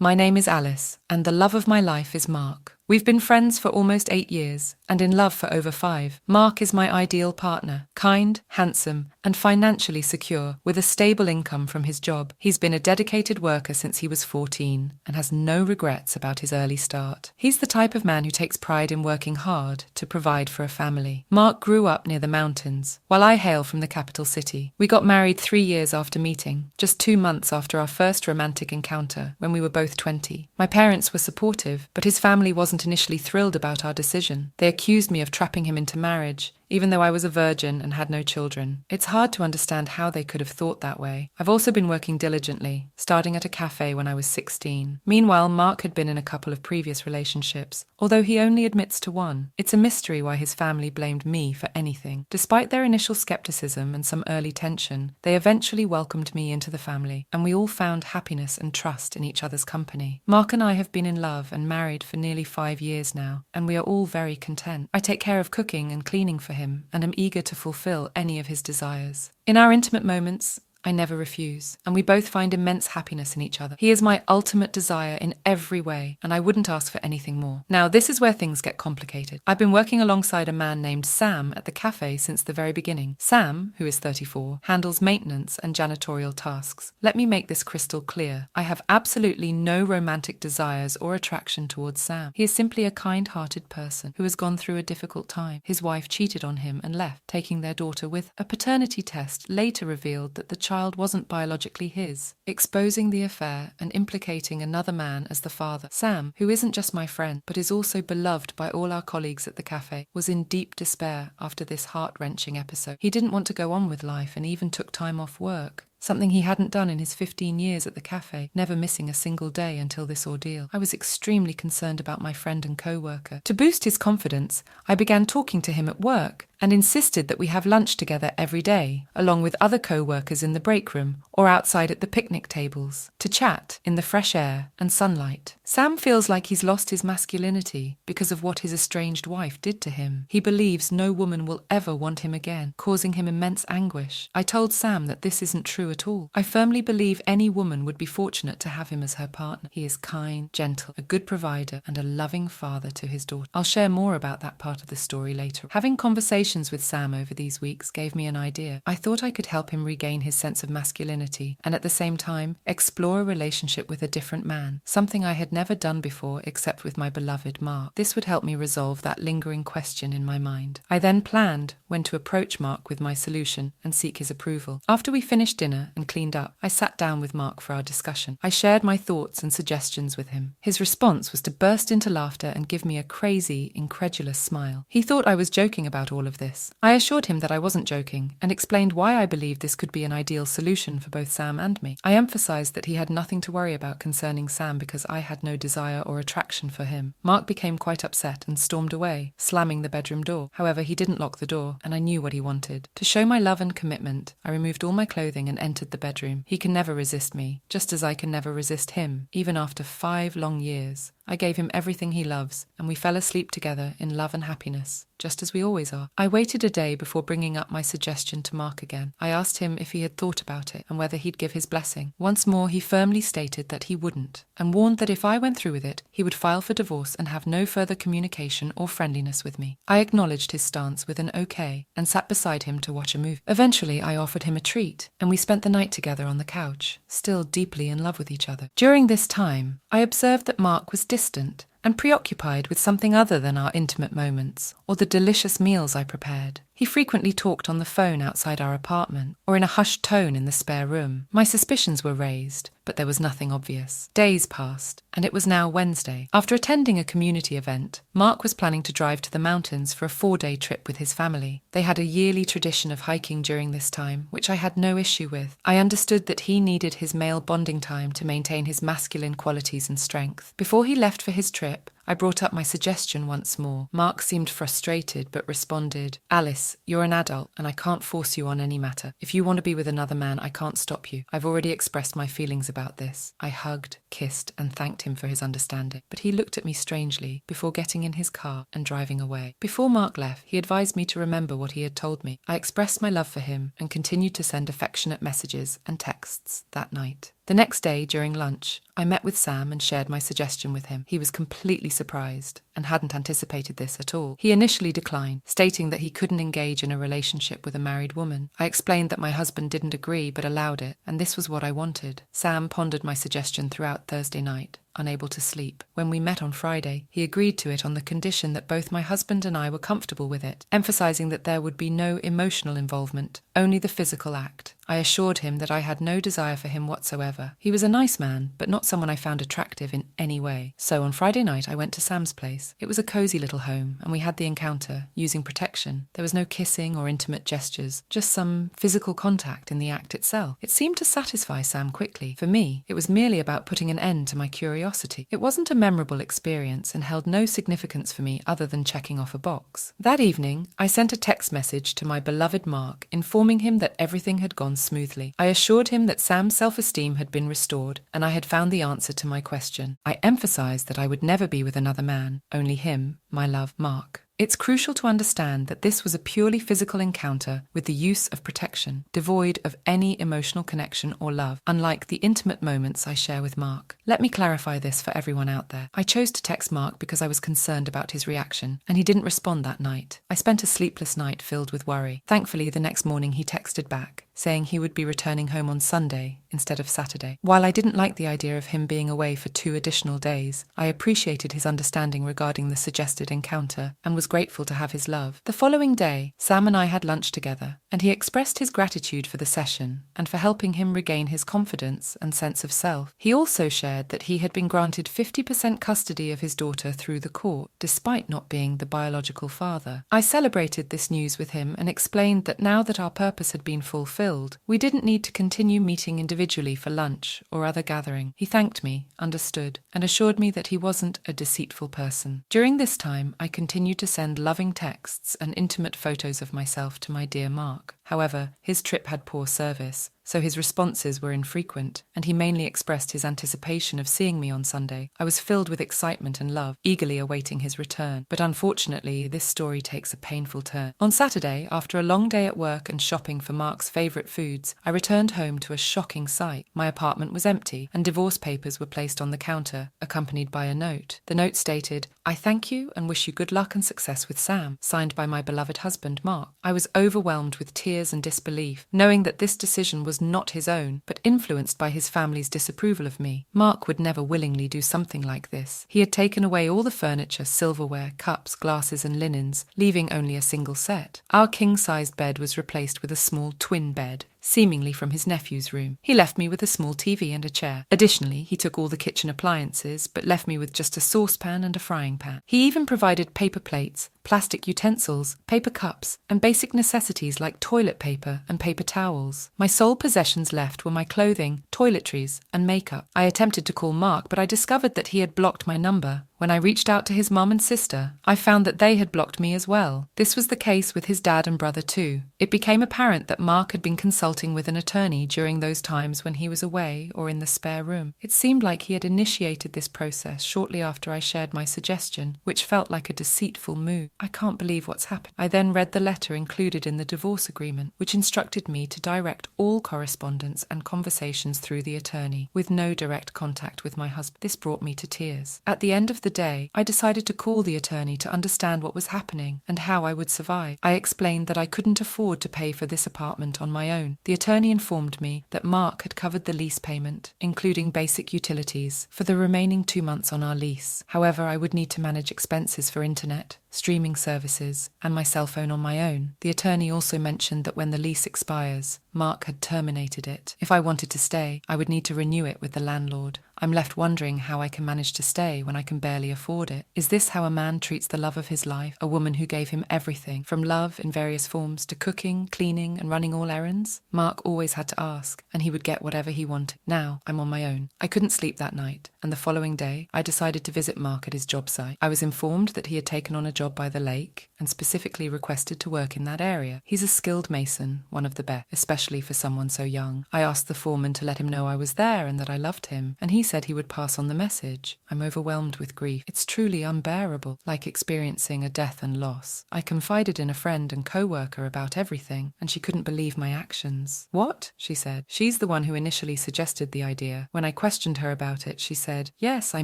My name is Alice, and the love of my life is Mark. We've been friends for almost 8 years, and in love for over 5. Mark is my ideal partner, kind, handsome, and financially secure, with a stable income from his job. He's been a dedicated worker since he was 14, and has no regrets about his early start. He's the type of man who takes pride in working hard to provide for a family. Mark grew up near the mountains, while I hail from the capital city. We got married 3 years after meeting, just 2 months after our first romantic encounter, when we were both 20. My parents were supportive, but his family wasn't initially thrilled about our decision. They accused me of trapping him into marriage, even though I was a virgin and had no children. It's hard to understand how they could have thought that way. I've also been working diligently, starting at a cafe when I was 16. Meanwhile, Mark had been in a couple of previous relationships, although he only admits to one. It's a mystery why his family blamed me for anything. Despite their initial skepticism and some early tension, they eventually welcomed me into the family, and we all found happiness and trust in each other's company. Mark and I have been in love and married for nearly 5 years now, and we are all very content. I take care of cooking and cleaning for him, and am eager to fulfill any of his desires. In our intimate moments, I never refuse, and we both find immense happiness in each other. He is my ultimate desire in every way, and I wouldn't ask for anything more. Now, this is where things get complicated. I've been working alongside a man named Sam at the cafe since the very beginning. Sam, who is 34, handles maintenance and janitorial tasks. Let me make this crystal clear. I have absolutely no romantic desires or attraction towards Sam. He is simply a kind-hearted person who has gone through a difficult time. His wife cheated on him and left, taking their daughter with her. A paternity test later revealed that the child wasn't biologically his, exposing the affair and implicating another man as the father. Sam, who isn't just my friend, but is also beloved by all our colleagues at the cafe, was in deep despair after this heart-wrenching episode. He didn't want to go on with life and even took time off work, something he hadn't done in his 15 years at the cafe, never missing a single day until this ordeal. I was extremely concerned about my friend and co-worker. To boost his confidence, I began talking to him at work and insisted that we have lunch together every day, along with other co-workers in the break room or outside at the picnic tables, to chat in the fresh air and sunlight. Sam feels like he's lost his masculinity because of what his estranged wife did to him. He believes no woman will ever want him again, causing him immense anguish. I told Sam that this isn't true at all. I firmly believe any woman would be fortunate to have him as her partner. He is kind, gentle, a good provider, and a loving father to his daughter. I'll share more about that part of the story later. Having conversations with Sam over these weeks gave me an idea. I thought I could help him regain his sense of masculinity and at the same time explore a relationship with a different man, something I had never done before except with my beloved Mark. This would help me resolve that lingering question in my mind. I then planned when to approach Mark with my solution and seek his approval. After we finished dinner and cleaned up, I sat down with Mark for our discussion. I shared my thoughts and suggestions with him. His response was to burst into laughter and give me a crazy, incredulous smile. He thought I was joking about all of this. I assured him that I wasn't joking and explained why I believed this could be an ideal solution for both Sam and me. I emphasized that he had nothing to worry about concerning Sam because I had no desire or attraction for him. Mark became quite upset and stormed away, slamming the bedroom door. However, he didn't lock the door, and I knew what he wanted. To show my love and commitment, I removed all my clothing and entered the bedroom. He can never resist me, just as I can never resist him, even after 5 long years. I gave him everything he loves, and we fell asleep together in love and happiness, just as we always are. I waited a day before bringing up my suggestion to Mark again. I asked him if he had thought about it and whether he'd give his blessing. Once more, he firmly stated that he wouldn't, and warned that if I went through with it, he would file for divorce and have no further communication or friendliness with me. I acknowledged his stance with an okay and sat beside him to watch a movie. Eventually, I offered him a treat, and we spent the night together on the couch, still deeply in love with each other. During this time, I observed that Mark was distant and preoccupied with something other than our intimate moments or the delicious meals I prepared. He frequently talked on the phone outside our apartment or in a hushed tone in the spare room. My suspicions were raised, but there was nothing obvious. Days passed, and it was now Wednesday. After attending a community event, Mark was planning to drive to the mountains for a 4-day trip with his family. They had a yearly tradition of hiking during this time, which I had no issue with. I understood that he needed his male bonding time to maintain his masculine qualities and strength. Before he left for his trip, I brought up my suggestion once more. Mark seemed frustrated but responded, "Alice, you're an adult and I can't force you on any matter. If you want to be with another man, I can't stop you. I've already expressed my feelings about this." I hugged, kissed, and thanked him for his understanding. But he looked at me strangely before getting in his car and driving away. Before Mark left, he advised me to remember what he had told me. I expressed my love for him and continued to send affectionate messages and texts that night. The next day, during lunch, I met with Sam and shared my suggestion with him. He was completely surprised and hadn't anticipated this at all. He initially declined, stating that he couldn't engage in a relationship with a married woman. I explained that my husband didn't agree but allowed it, and this was what I wanted. Sam pondered my suggestion throughout Thursday night, unable to sleep. When we met on Friday, he agreed to it on the condition that both my husband and I were comfortable with it, emphasizing that there would be no emotional involvement, only the physical act. I assured him that I had no desire for him whatsoever. He was a nice man, but not someone I found attractive in any way. So on Friday night, I went to Sam's place. It was a cozy little home, and we had the encounter, using protection. There was no kissing or intimate gestures, just some physical contact in the act itself. It seemed to satisfy Sam quickly. For me, it was merely about putting an end to my curiosity. It wasn't a memorable experience and held no significance for me other than checking off a box. That evening, I sent a text message to my beloved Mark, informing him that everything had gone smoothly. I assured him that Sam's self-esteem had been restored, and I had found the answer to my question. I emphasized that I would never be with another man, only him, my love, Mark. It's crucial to understand that this was a purely physical encounter with the use of protection, devoid of any emotional connection or love, unlike the intimate moments I share with Mark. Let me clarify this for everyone out there. I chose to text Mark because I was concerned about his reaction, and he didn't respond that night. I spent a sleepless night filled with worry. Thankfully, the next morning he texted back, saying he would be returning home on Sunday instead of Saturday. While I didn't like the idea of him being away for 2 additional days, I appreciated his understanding regarding the suggested encounter and was grateful to have his love. The following day, Sam and I had lunch together, and he expressed his gratitude for the session and for helping him regain his confidence and sense of self. He also shared that he had been granted 50% custody of his daughter through the court, despite not being the biological father. I celebrated this news with him and explained that now that our purpose had been fulfilled, we didn't need to continue meeting individually for lunch or other gathering. He thanked me, understood, and assured me that he wasn't a deceitful person. During this time, I continued to send loving texts and intimate photos of myself to my dear Mark. However, his trip had poor service, so his responses were infrequent, and he mainly expressed his anticipation of seeing me on Sunday. I was filled with excitement and love, eagerly awaiting his return. But unfortunately, this story takes a painful turn. On Saturday, after a long day at work and shopping for Mark's favourite foods, I returned home to a shocking sight. My apartment was empty, and divorce papers were placed on the counter, accompanied by a note. The note stated, "I thank you and wish you good luck and success with Sam," signed by my beloved husband, Mark. I was overwhelmed with tears and disbelief, knowing that this decision was not his own, but influenced by his family's disapproval of me. Mark would never willingly do something like this. He had taken away all the furniture, silverware, cups, glasses and linens, leaving only a single set. Our king-sized bed was replaced with a small twin bed, seemingly from his nephew's room. He left me with a small TV and a chair. Additionally, he took all the kitchen appliances, but left me with just a saucepan and a frying pan. He even provided paper plates, plastic utensils, paper cups, and basic necessities like toilet paper and paper towels. My sole possessions left were my clothing, toiletries, and makeup. I attempted to call Mark, but I discovered that he had blocked my number. When I reached out to his mum and sister, I found that they had blocked me as well. This was the case with his dad and brother too. It became apparent that Mark had been consulting with an attorney during those times when he was away or in the spare room. It seemed like he had initiated this process shortly after I shared my suggestion, which felt like a deceitful move. I can't believe what's happened. I then read the letter included in the divorce agreement, which instructed me to direct all correspondence and conversations through the attorney, with no direct contact with my husband. This brought me to tears. At the end of the day, I decided to call the attorney to understand what was happening and how I would survive. I explained that I couldn't afford to pay for this apartment on my own. The attorney informed me that Mark had covered the lease payment, including basic utilities, for the remaining 2 months on our lease. However, I would need to manage expenses for internet, streaming services, and my cell phone on my own. The attorney also mentioned that when the lease expires, Mark had terminated it. If I wanted to stay, I would need to renew it with the landlord. I'm left wondering how I can manage to stay when I can barely afford it. Is this how a man treats the love of his life, a woman who gave him everything, from love in various forms to cooking, cleaning, and running all errands? Mark always had to ask, and he would get whatever he wanted. Now, I'm on my own. I couldn't sleep that night, and the following day, I decided to visit Mark at his job site. I was informed that he had taken on a job by the lake and specifically requested to work in that area. He's a skilled mason, one of the best, especially for someone so young. I asked the foreman to let him know I was there and that I loved him, and he said he would pass on the message. I'm overwhelmed with grief. It's truly unbearable, like experiencing a death and loss. I confided in a friend and co-worker about everything, and she couldn't believe my actions. What? She said. She's the one who initially suggested the idea. When I questioned her about it, she said, yes, I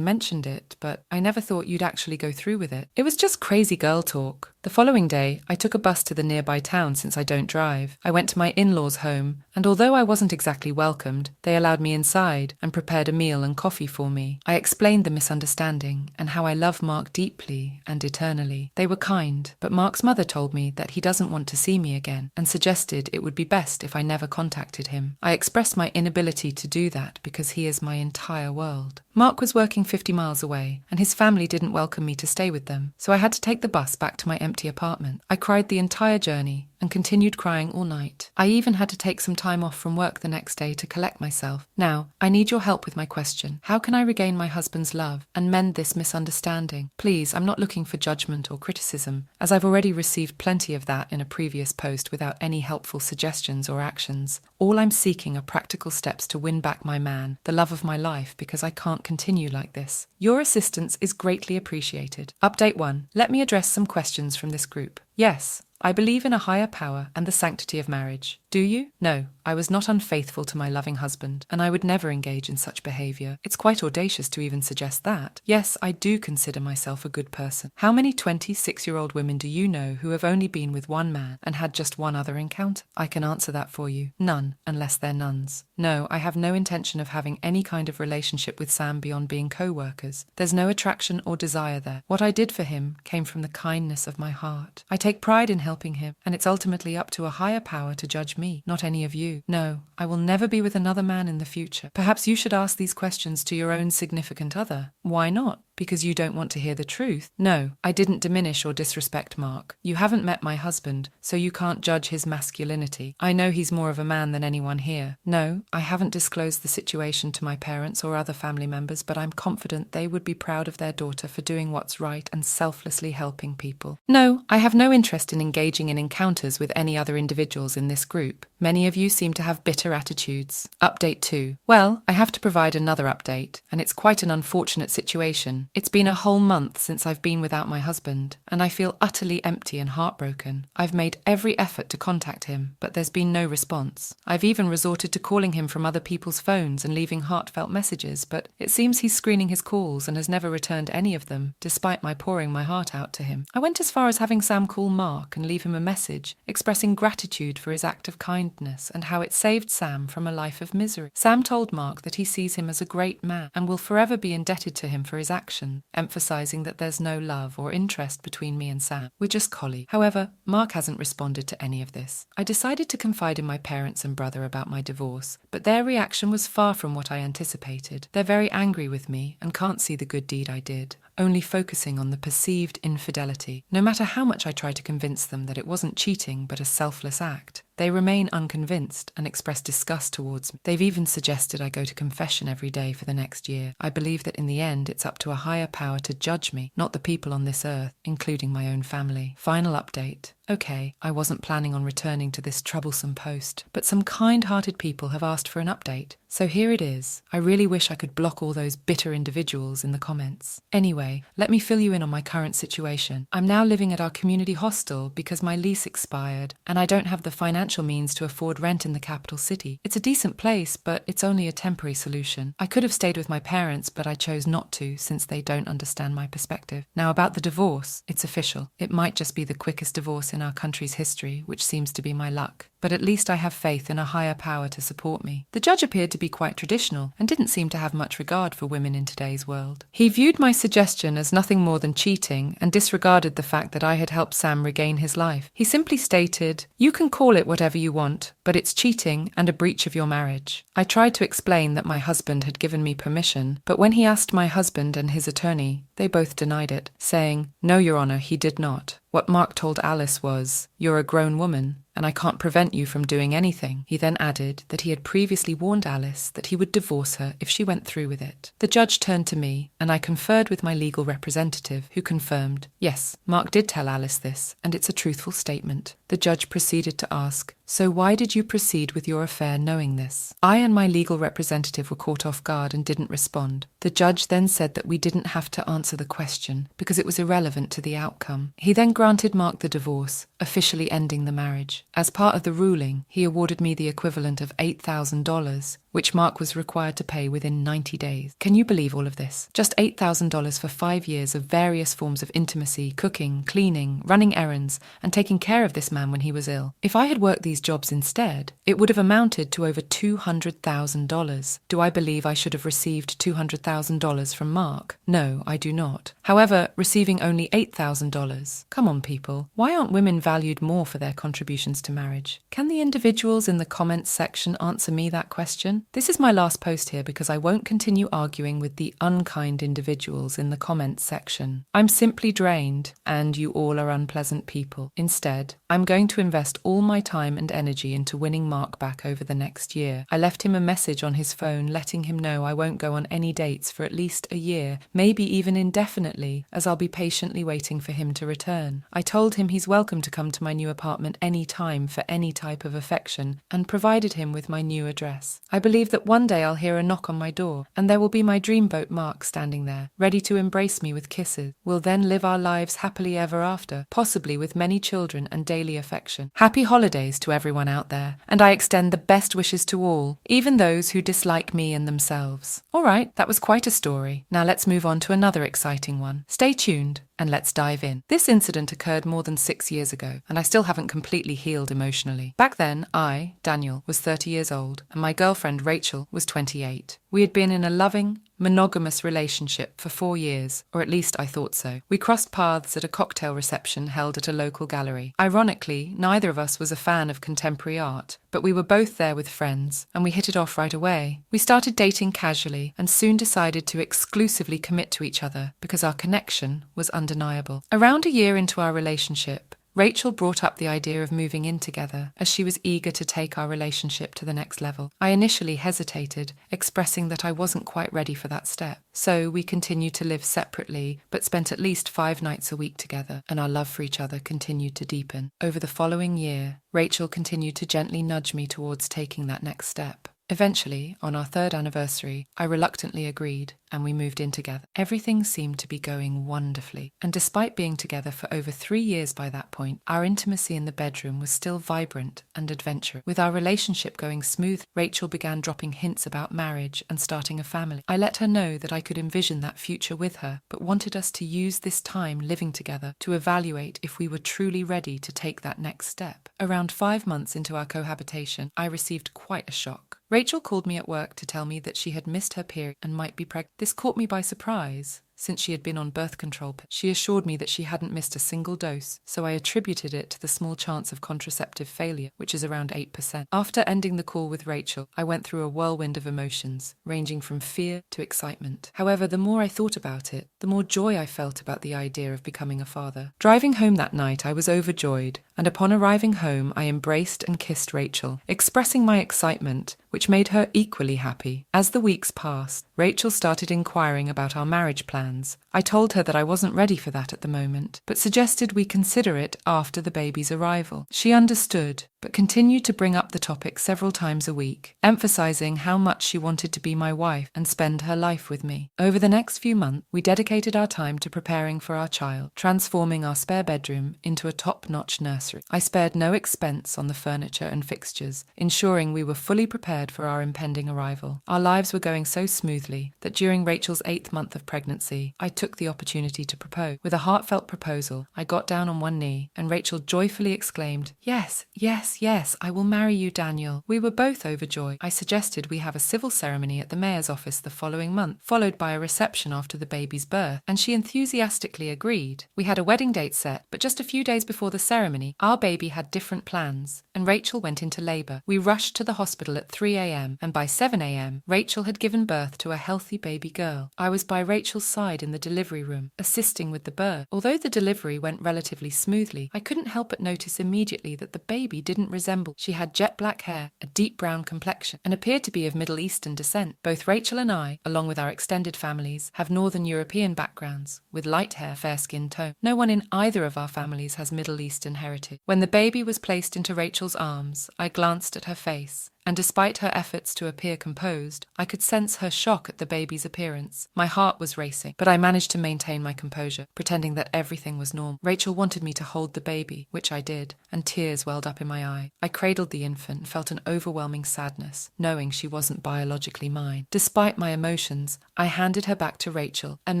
mentioned it, but I never thought you'd actually go through with it. It was just crazy girl talk. The following day, I took a bus to the nearby town since I don't drive. I went to my in-laws' home, and although I wasn't exactly welcomed, they allowed me inside and prepared a meal and coffee for me. I explained the misunderstanding and how I love Mark deeply and eternally. They were kind, but Mark's mother told me that he doesn't want to see me again and suggested it would be best if I never contacted him. I expressed my inability to do that because he is my entire world. Mark was working 50 miles away, and his family didn't welcome me to stay with them, so I had to take the bus back to my empty apartment. I cried the entire journey and continued crying all night. I even had to take some time off from work the next day to collect myself. Now, I need your help with my question. How can I regain my husband's love and mend this misunderstanding? Please, I'm not looking for judgment or criticism, as I've already received plenty of that in a previous post without any helpful suggestions or actions. All I'm seeking are practical steps to win back my man, the love of my life, because I can't continue like this. Your assistance is greatly appreciated. Update 1. Let me address some questions from this group. Yes, I believe in a higher power and the sanctity of marriage. Do you? No, I was not unfaithful to my loving husband, and I would never engage in such behaviour. It's quite audacious to even suggest that. Yes, I do consider myself a good person. How many 26-year-old women do you know who have only been with one man and had just one other encounter? I can answer that for you. None, unless they're nuns. No, I have no intention of having any kind of relationship with Sam beyond being co-workers. There's no attraction or desire there. What I did for him came from the kindness of my heart. I take pride in helping him, and it's ultimately up to a higher power to judge me, not any of you. No, I will never be with another man in the future. Perhaps you should ask these questions to your own significant other. Why not? Because you don't want to hear the truth? No, I didn't diminish or disrespect Mark. You haven't met my husband, so you can't judge his masculinity. I know he's more of a man than anyone here. No, I haven't disclosed the situation to my parents or other family members, but I'm confident they would be proud of their daughter for doing what's right and selflessly helping people. No, I have no interest in engaging in encounters with any other individuals in this group. Many of you seem to have bitter attitudes. Update 2. Well, I have to provide another update, and it's quite an unfortunate situation. It's been a whole month since I've been without my husband, and I feel utterly empty and heartbroken. I've made every effort to contact him, but there's been no response. I've even resorted to calling him from other people's phones and leaving heartfelt messages, but it seems he's screening his calls and has never returned any of them, despite my pouring my heart out to him. I went as far as having Sam call Mark and leave him a message, expressing gratitude for his act of kindness and how it saved Sam from a life of misery. Sam told Mark that he sees him as a great man and will forever be indebted to him for his action, emphasizing that there's no love or interest between me and Sam. We're just colleagues. However, Mark hasn't responded to any of this. I decided to confide in my parents and brother about my divorce, but their reaction was far from what I anticipated. They're very angry with me and can't see the good deed I did, only focusing on the perceived infidelity. No matter how much I try to convince them that it wasn't cheating but a selfless act, they remain unconvinced and express disgust towards me. They've even suggested I go to confession every day for the next year. I believe that in the end it's up to a higher power to judge me, not the people on this earth, including my own family. Final update. Okay, I wasn't planning on returning to this troublesome post, but some kind-hearted people have asked for an update. So here it is. I really wish I could block all those bitter individuals in the comments. Anyway, let me fill you in on my current situation. I'm now living at our community hostel because my lease expired, and I don't have the financial means to afford rent in the capital city. It's a decent place, but it's only a temporary solution. I could have stayed with my parents, but I chose not to since they don't understand my perspective. Now about the divorce, it's official. It might just be the quickest divorce in our country's history, which seems to be my luck. But at least I have faith in a higher power to support me. The judge appeared to be quite traditional and didn't seem to have much regard for women in today's world. He viewed my suggestion as nothing more than cheating and disregarded the fact that I had helped Sam regain his life. He simply stated, "You can call it whatever you want, but it's cheating and a breach of your marriage." I tried to explain that my husband had given me permission, but when he asked my husband and his attorney, they both denied it, saying, "No, Your Honour, he did not. What Mark told Alice was, 'You're a grown woman, and I can't prevent you from doing anything.'" He then added that he had previously warned Alice that he would divorce her if she went through with it. The judge turned to me, and I conferred with my legal representative, who confirmed, yes, Mark did tell Alice this, and it's a truthful statement. The judge proceeded to ask, So why did you proceed with your affair knowing this? I and my legal representative were caught off guard and didn't respond. The judge then said that we didn't have to answer the question because it was irrelevant to the outcome. He then granted Mark the divorce, officially ending the marriage. As part of the ruling, he awarded me the equivalent of $8,000, which Mark was required to pay within 90 days. Can you believe all of this? Just $8,000 for 5 years of various forms of intimacy, cooking, cleaning, running errands, and taking care of this man when he was ill. If I had worked these jobs instead, it would have amounted to over $200,000. Do I believe I should have received $200,000 from Mark? No, I do not. However, receiving only $8,000. Come on, people. Why aren't women valued more for their contributions to marriage? Can the individuals in the comments section answer me that question? This is my last post here because I won't continue arguing with the unkind individuals in the comments section. I'm simply drained, and you all are unpleasant people. Instead, I'm going to invest all my time and energy into winning Mark back over the next year. I left him a message on his phone letting him know I won't go on any dates for at least a year, maybe even indefinitely, as I'll be patiently waiting for him to return. I told him he's welcome to come to my new apartment any time for any type of affection, and provided him with my new address. I believe that one day I'll hear a knock on my door, and there will be my dreamboat Mark standing there, ready to embrace me with kisses. We'll then live our lives happily ever after, possibly with many children and daily affection. Happy holidays to everyone out there, and I extend the best wishes to all, even those who dislike me and themselves. Alright, that was quite a story. Now let's move on to another exciting one. Stay tuned, and let's dive in. This incident occurred more than 6 years ago, and I still haven't completely healed emotionally. Back then, I, Daniel, was 30 years old, and my girlfriend, Rachel, was 28. We had been in a loving, monogamous relationship for 4 years, or at least I thought so. We crossed paths at a cocktail reception held at a local gallery. Ironically, neither of us was a fan of contemporary art, but we were both there with friends, and we hit it off right away. We started dating casually, and soon decided to exclusively commit to each other because our connection was undeniable. Around a year into our relationship, Rachel brought up the idea of moving in together, as she was eager to take our relationship to the next level. I initially hesitated, expressing that I wasn't quite ready for that step. So we continued to live separately, but spent at least 5 nights a week together, and our love for each other continued to deepen. Over the following year, Rachel continued to gently nudge me towards taking that next step. Eventually, on our 3rd anniversary, I reluctantly agreed, and we moved in together. Everything seemed to be going wonderfully, and despite being together for over 3 years by that point, our intimacy in the bedroom was still vibrant and adventurous. With our relationship going smooth, Rachel began dropping hints about marriage and starting a family. I let her know that I could envision that future with her, but wanted us to use this time living together to evaluate if we were truly ready to take that next step. Around 5 months into our cohabitation, I received quite a shock. Rachel called me at work to tell me that she had missed her period and might be pregnant. This caught me by surprise, since she had been on birth control. She assured me that she hadn't missed a single dose, so I attributed it to the small chance of contraceptive failure, which is around 8%. After ending the call with Rachel, I went through a whirlwind of emotions, ranging from fear to excitement. However, the more I thought about it, the more joy I felt about the idea of becoming a father. Driving home that night, I was overjoyed, and upon arriving home, I embraced and kissed Rachel, expressing my excitement, which made her equally happy. As the weeks passed, Rachel started inquiring about our marriage plans. I told her that I wasn't ready for that at the moment, but suggested we consider it after the baby's arrival. She understood, but continued to bring up the topic several times a week, emphasizing how much she wanted to be my wife and spend her life with me. Over the next few months, we dedicated our time to preparing for our child, transforming our spare bedroom into a top-notch nursery. I spared no expense on the furniture and fixtures, ensuring we were fully prepared for our impending arrival. Our lives were going so smoothly that during Rachel's 8th month of pregnancy, I took the opportunity to propose. With a heartfelt proposal, I got down on one knee, and Rachel joyfully exclaimed, "Yes, yes, yes, I will marry you, Daniel." We were both overjoyed. I suggested we have a civil ceremony at the mayor's office the following month, followed by a reception after the baby's birth, and she enthusiastically agreed. We had a wedding date set, but just a few days before the ceremony, our baby had different plans, and Rachel went into labour. We rushed to the hospital at 3 a.m, and by 7 a.m, Rachel had given birth to a healthy baby girl. I was by Rachel's side side in the delivery room, assisting with the birth. Although the delivery went relatively smoothly, I couldn't help but notice immediately that the baby didn't resemble. She had jet black hair, a deep brown complexion, and appeared to be of Middle Eastern descent. Both Rachel and I, along with our extended families, have Northern European backgrounds, with light hair, fair skin tone. No one in either of our families has Middle Eastern heritage. When the baby was placed into Rachel's arms, I glanced at her face, and despite her efforts to appear composed, I could sense her shock at the baby's appearance. My heart was racing, but I managed to maintain my composure, pretending that everything was normal. Rachel wanted me to hold the baby, which I did, and tears welled up in my eye. I cradled the infant and felt an overwhelming sadness, knowing she wasn't biologically mine. Despite my emotions, I handed her back to Rachel and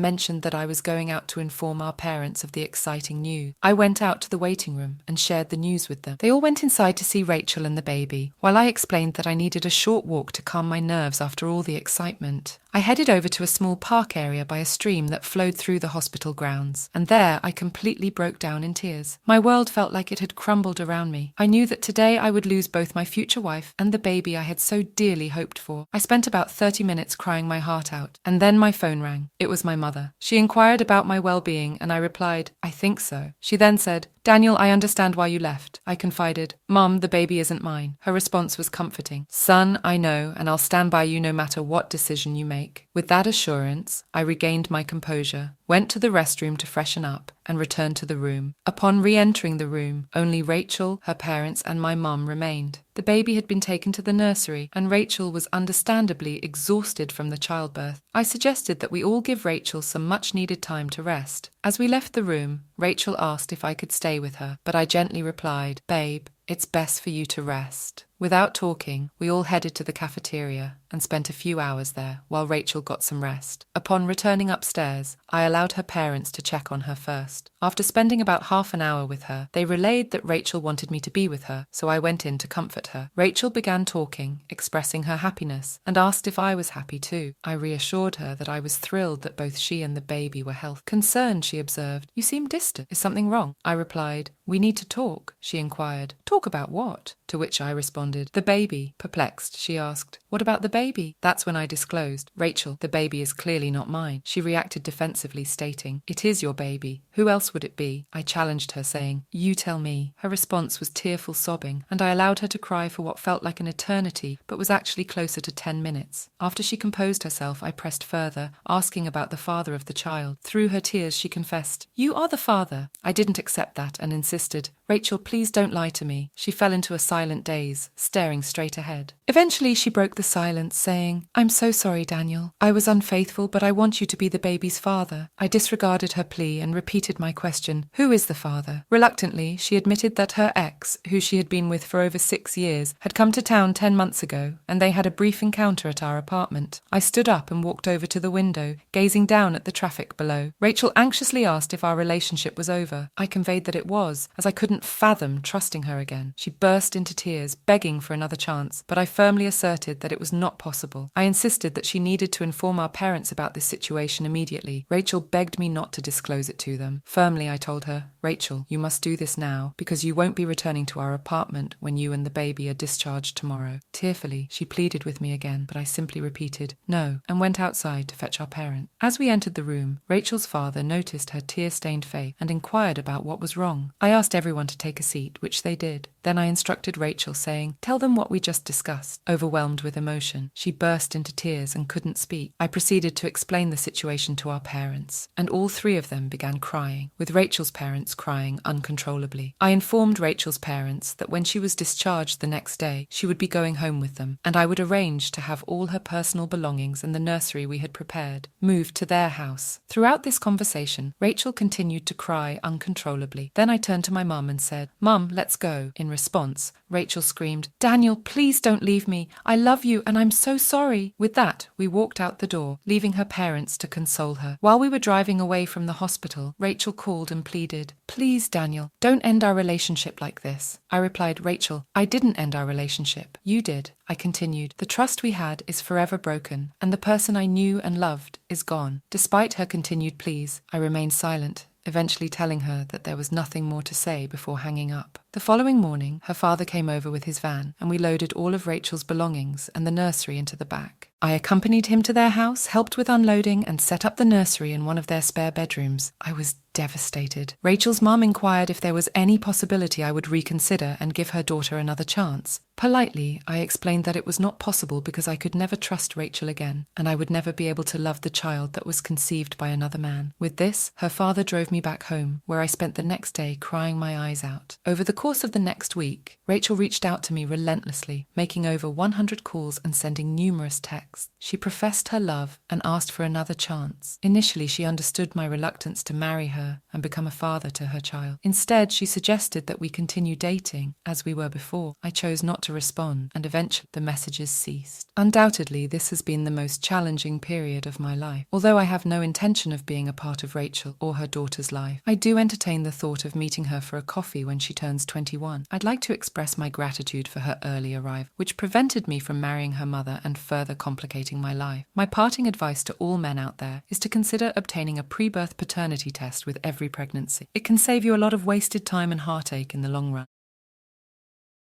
mentioned that I was going out to inform our parents of the exciting news. I went out to the waiting room and shared the news with them. They all went inside to see Rachel and the baby, while I explained that I needed a short walk to calm my nerves after all the excitement. I headed over to a small park area by a stream that flowed through the hospital grounds, and there I completely broke down in tears. My world felt like it had crumbled around me. I knew that today I would lose both my future wife and the baby I had so dearly hoped for. I spent about 30 minutes crying my heart out, and then my phone rang. It was my mother. She inquired about my well-being, and I replied, "I think so." She then said, "Daniel, I understand why you left." I confided, "Mum, the baby isn't mine." Her response was comforting. "Son, I know, and I'll stand by you no matter what decision you make." With that assurance, I regained my composure, went to the restroom to freshen up, and returned to the room. Upon re-entering the room, only Rachel, her parents, and my mum remained. The baby had been taken to the nursery, and Rachel was understandably exhausted from the childbirth. I suggested that we all give Rachel some much-needed time to rest. As we left the room, Rachel asked if I could stay with her, but I gently replied, "Babe, it's best for you to rest." Without talking, we all headed to the cafeteria and spent a few hours there while Rachel got some rest. Upon returning upstairs, I allowed her parents to check on her first. After spending about half an hour with her, they relayed that Rachel wanted me to be with her, so I went in to comfort her. Rachel began talking, expressing her happiness, and asked if I was happy too. I reassured her that I was thrilled that both she and the baby were healthy. Concerned, she observed, "You seem distant. Is something wrong?" I replied, "We need to talk," she inquired. "Talk about what?" To which I responded, "The baby." Perplexed, she asked, "What about the baby?" That's when I disclosed, "Rachel, the baby is clearly not mine." She reacted defensively, stating, "It is your baby. Who else would it be?" I challenged her, saying, "You tell me." Her response was tearful sobbing, and I allowed her to cry for what felt like an eternity, but was actually closer to 10 minutes. After she composed herself, I pressed further, asking about the father of the child. Through her tears, she confessed, "You are the father." I didn't accept that and insisted, "Rachel, please don't lie to me." She fell into a silent daze, staring straight ahead. Eventually, she broke the silence, saying, "I'm so sorry, Daniel. I was unfaithful, but I want you to be the baby's father." I disregarded her plea and repeated my question, "Who is the father?" Reluctantly, she admitted that her ex, who she had been with for over 6 years, had come to town 10 months ago, and they had a brief encounter at our apartment. I stood up and walked over to the window, gazing down at the traffic below. Rachel anxiously asked if our relationship was over. I conveyed that it was, as I couldn't fathom trusting her again. She burst into tears, begging for another chance, but I firmly asserted that it was not possible. I insisted that she needed to inform our parents about this situation immediately. Rachel begged me not to disclose it to them. Firmly, I told her, "Rachel, you must do this now, because you won't be returning to our apartment when you and the baby are discharged tomorrow." Tearfully, she pleaded with me again, but I simply repeated, "No," and went outside to fetch our parents. As we entered the room, Rachel's father noticed her tear-stained face and inquired about what was wrong. I asked everyone to take a seat, which they did. Then I instructed Rachel, saying, "Tell them what we just discussed." Overwhelmed with emotion, she burst into tears and couldn't speak. I proceeded to explain the situation to our parents, and all 3 of them began crying, with Rachel's parents crying uncontrollably. I informed Rachel's parents that when she was discharged the next day, she would be going home with them, and I would arrange to have all her personal belongings and the nursery we had prepared moved to their house. Throughout this conversation, Rachel continued to cry uncontrollably. Then I turned to my mum and said, "Mum, let's go." In response, Rachel screamed, "Daniel, please don't leave me. I love you and I'm so sorry." With that, we walked out the door, leaving her parents to console her. While we were driving away from the hospital, Rachel called and pleaded, "Please, Daniel, don't end our relationship like this." I replied, "Rachel, I didn't end our relationship. You did." I continued, "The trust we had is forever broken, and the person I knew and loved is gone." Despite her continued pleas, I remained silent, eventually telling her that there was nothing more to say before hanging up. The following morning, her father came over with his van, and we loaded all of Rachel's belongings and the nursery into the back. I accompanied him to their house, helped with unloading, and set up the nursery in one of their spare bedrooms. I was devastated. Rachel's mum inquired if there was any possibility I would reconsider and give her daughter another chance. Politely, I explained that it was not possible because I could never trust Rachel again, and I would never be able to love the child that was conceived by another man. With this, her father drove me back home, where I spent the next day crying my eyes out. Over the course of the next week, Rachel reached out to me relentlessly, making over 100 calls and sending numerous texts. She professed her love and asked for another chance. Initially, she understood my reluctance to marry her and become a father to her child. Instead, she suggested that we continue dating as we were before. I chose not to respond, and eventually the messages ceased. Undoubtedly, this has been the most challenging period of my life. Although I have no intention of being a part of Rachel or her daughter's life, I do entertain the thought of meeting her for a coffee when she turns 21. I'd like to express my gratitude for her early arrival, which prevented me from marrying her mother and further complicating my life. My parting advice to all men out there is to consider obtaining a pre-birth paternity test with every pregnancy. It can save you a lot of wasted time and heartache in the long run.